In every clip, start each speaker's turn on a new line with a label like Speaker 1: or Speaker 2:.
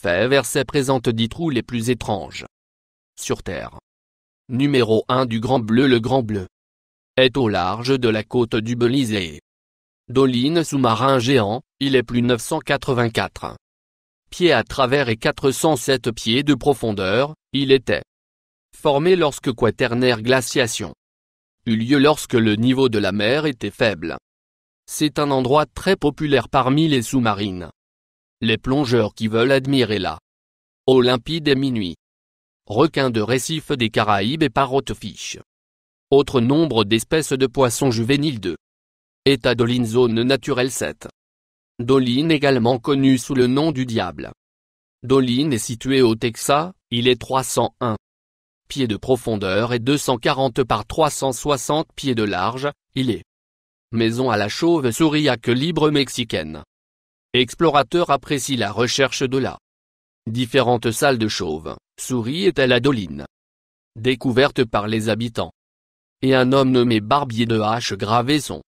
Speaker 1: faits versets présentent 10 trous les plus étranges sur Terre. Numéro 1 du Grand Bleu. Le Grand Bleu est au large de la côte du Belize. Doline sous-marin géant, il est plus 984 pieds à travers et 407 pieds de profondeur. Il était formé lorsque quaternaire glaciation eut lieu lorsque le niveau de la mer était faible. C'est un endroit très populaire parmi les sous-marines. Les plongeurs qui veulent admirer la eau limpide et minuit. Requins de récif des Caraïbes et parrotfish. Autre nombre d'espèces de poissons juvéniles. 2. État Doline. Zone naturelle 7. Doline également connue sous le nom du Diable. Doline est située au Texas. Il est 301 pieds de profondeur et 240 par 360 pieds de large. Il est maison à la chauve-souris à queue libre mexicaine. Explorateurs apprécient la recherche de la différentes salles de chauve-souris est à la Doline. Découverte par les habitants. Et un homme nommé Barbier de Hache gravé son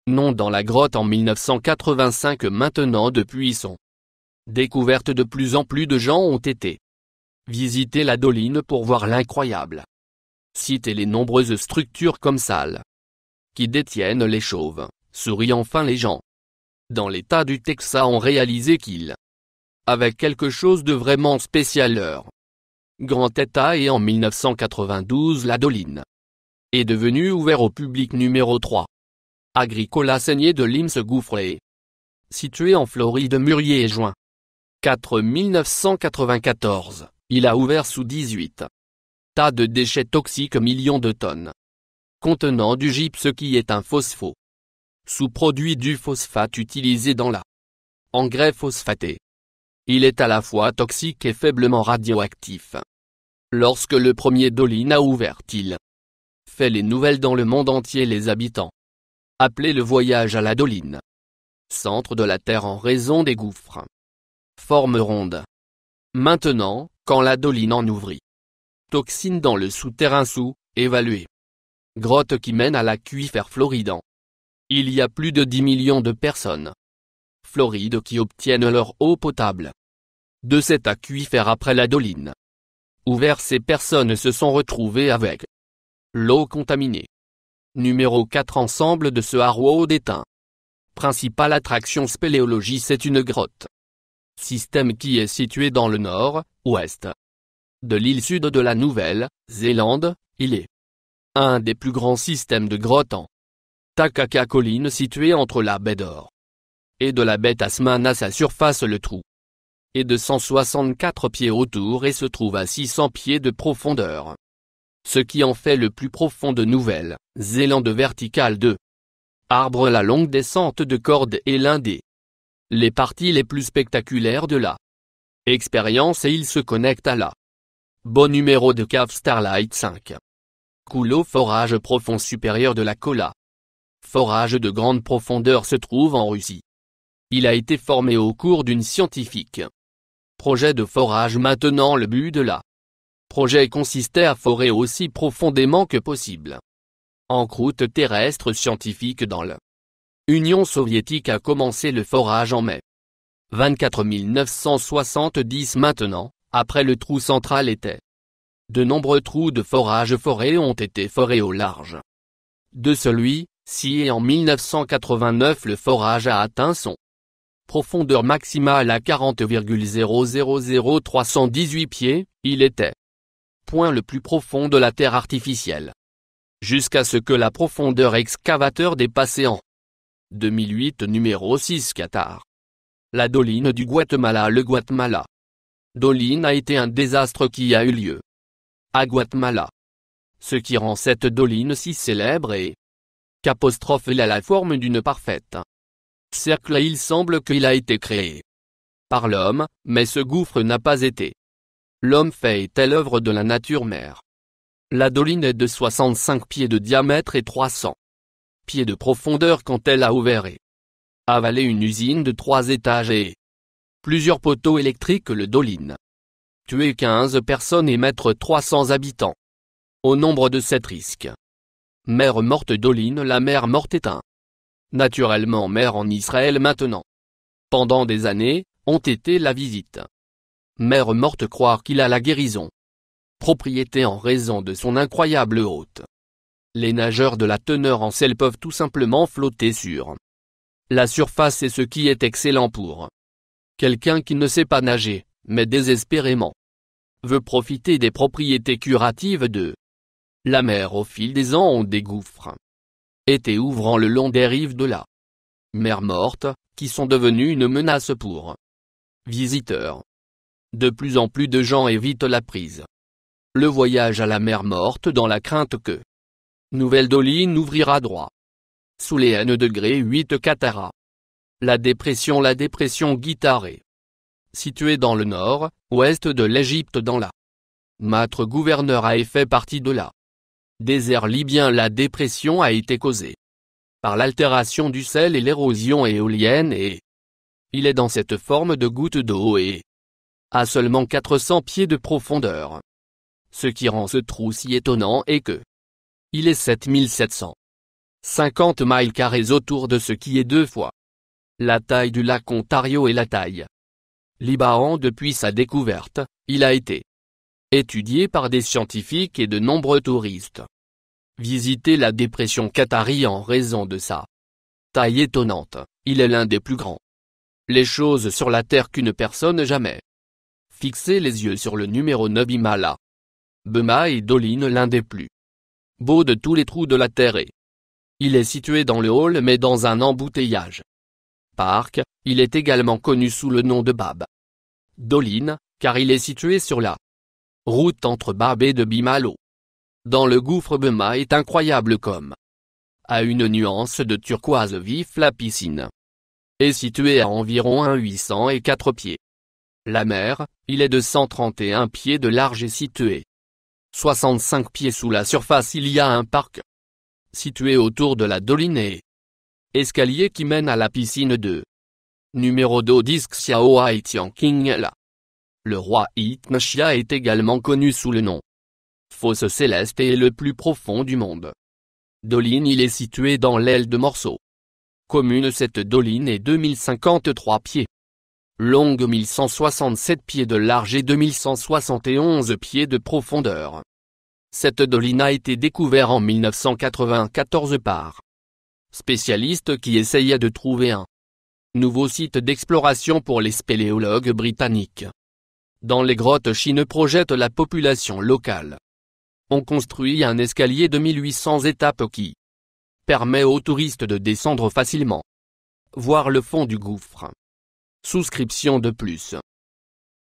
Speaker 1: nom dans la grotte en 1985. Maintenant depuis son découverte de plus en plus de gens ont été visiter la Doline pour voir l'incroyable site et les nombreuses structures comme salles qui détiennent les chauves-souris. Enfin les gens dans l'état du Texas ont réalisé qu'ils avaient quelque chose de vraiment spécial leur grand état et en 1992 la Doline est devenue ouverte au public. Numéro 3. Agricola Saignée de Lims Gouffré. Situé en Floride. Murier et juin 4 1994, il a ouvert sous 18 tas de déchets toxiques, millions de tonnes contenant du gypse qui est un phospho sous-produit du phosphate utilisé dans la engrais phosphaté. Il est à la fois toxique et faiblement radioactif. Lorsque le premier Doline a ouvert, il fait les nouvelles dans le monde entier. Les habitants appelaient le voyage à la Doline centre de la Terre en raison des gouffres forme ronde. Maintenant, quand la Doline en ouvrit, toxines dans le souterrain sous-évalué, grotte qui mène à l'aquifère floridan. Il y a plus de 10 millions de personnes Floride qui obtiennent leur eau potable de cet aquifère après la Doline ouvert. Ces personnes se sont retrouvées avec l'eau contaminée. Numéro 4. Ensemble de ce Harrow d'étain. Principale attraction spéléologie. C'est une grotte système qui est situé dans le nord-ouest de l'île sud de la Nouvelle-Zélande. Il est un des plus grands systèmes de grottes en Takaka colline située entre la baie d'Or et de la baie Tasman. À sa surface, le trou est de 164 pieds autour et se trouve à 600 pieds de profondeur, ce qui en fait le plus profond de Nouvelle-Zélande. Vertical 2. Arbre. La longue descente de corde est l'un des les parties les plus spectaculaires de la expérience et il se connecte à la bon numéro de cave Starlight 5. Couleau. Forage profond supérieur de la Kola. Forage de grande profondeur se trouve en Russie. Il a été formé au cours d'une scientifique projet de forage. Maintenant le but de la projet consistait à forer aussi profondément que possible en croûte terrestre. Scientifique dans l'Union soviétique a commencé le forage en mai 24 1970. Maintenant, après le trou central était de nombreux trous de forage forés ont été forés au large de celui-ci et en 1989 le forage a atteint son profondeur maximale à 40,000318 pieds. Il était point le plus profond de la Terre artificielle jusqu'à ce que la profondeur excavateur dépassait en 2008. Numéro 6. Qatar. La Doline du Guatemala. Le Guatemala Doline a été un désastre qui a eu lieu à Guatemala. Ce qui rend cette Doline si célèbre est qu'apostrophe elle a la forme d'une parfaite cercle et il semble qu'il a été créé par l'homme, mais ce gouffre n'a pas été l'homme fait et telle œuvre de la nature mère. La Doline est de 65 pieds de diamètre et 300 pieds de profondeur quand elle a ouvert et avalé une usine de 3 étages et plusieurs poteaux électriques. Le Doline tué 15 personnes et mettre 300 habitants au nombre de 7 risques. Mer morte. Doline. La mer morte est un naturellement mer en Israël. Maintenant pendant des années, ont été la visite Mer morte croire qu'il a la guérison. Propriété en raison de son incroyable haute. Les nageurs de la teneur en sel peuvent tout simplement flotter sur la surface, et ce qui est excellent pour quelqu'un qui ne sait pas nager, mais désespérément veut profiter des propriétés curatives de la mer. Au fil des ans, on des gouffres étaient ouvrant le long des rives de la mer morte, qui sont devenus une menace pour visiteurs. De plus en plus de gens évitent la prise. Le voyage à la mer morte dans la crainte que nouvelle doline ouvrira droit sous les -8 Katara. La dépression Guitare, située dans le nord-ouest de l'Égypte dans la Matre gouverneur a fait partie de la désert libyen. La dépression a été causée par l'altération du sel et l'érosion éolienne, et il est dans cette forme de goutte d'eau et à seulement 400 pieds de profondeur. Ce qui rend ce trou si étonnant est que il est 7750 miles carrés autour de ce qui est 2 fois la taille du lac Ontario et la taille Liban. Depuis sa découverte, il a été étudié par des scientifiques et de nombreux touristes. Visiter la dépression Qatari en raison de sa taille étonnante. Il est l'un des plus grands les choses sur la Terre qu'une personne jamais fixé les yeux sur le numéro 9 Himalaya. Bema et Doline, l'un des plus beaux de tous les trous de la Terre, et il est situé dans le hall mais dans un embouteillage parc. Il est également connu sous le nom de Bab Doline, car il est situé sur la route entre Bab et de Bimalo. Dans le gouffre, Bema est incroyable comme à une nuance de turquoise vif. La piscine est située à environ 804 pieds. La mer, il est de 131 pieds de large et situé 65 pieds sous la surface. Il y a un parc situé autour de la doline et escalier qui mène à la piscine de numéro 2 disque Xiao Haitian King La. Le roi Itnachia est également connu sous le nom fosse céleste et est le plus profond du monde. Doline, il est situé dans l'aile de Morceau commune. Cette doline est 2053 pieds longue, 1167 pieds de large et 2171 pieds de profondeur. Cette doline a été découverte en 1994 par spécialistes qui essayaient de trouver un nouveau site d'exploration pour les spéléologues britanniques. Dans les grottes, Chine projette la population locale. On construit un escalier de 1800 étapes qui permet aux touristes de descendre facilement, voir le fond du gouffre. Souscription de plus.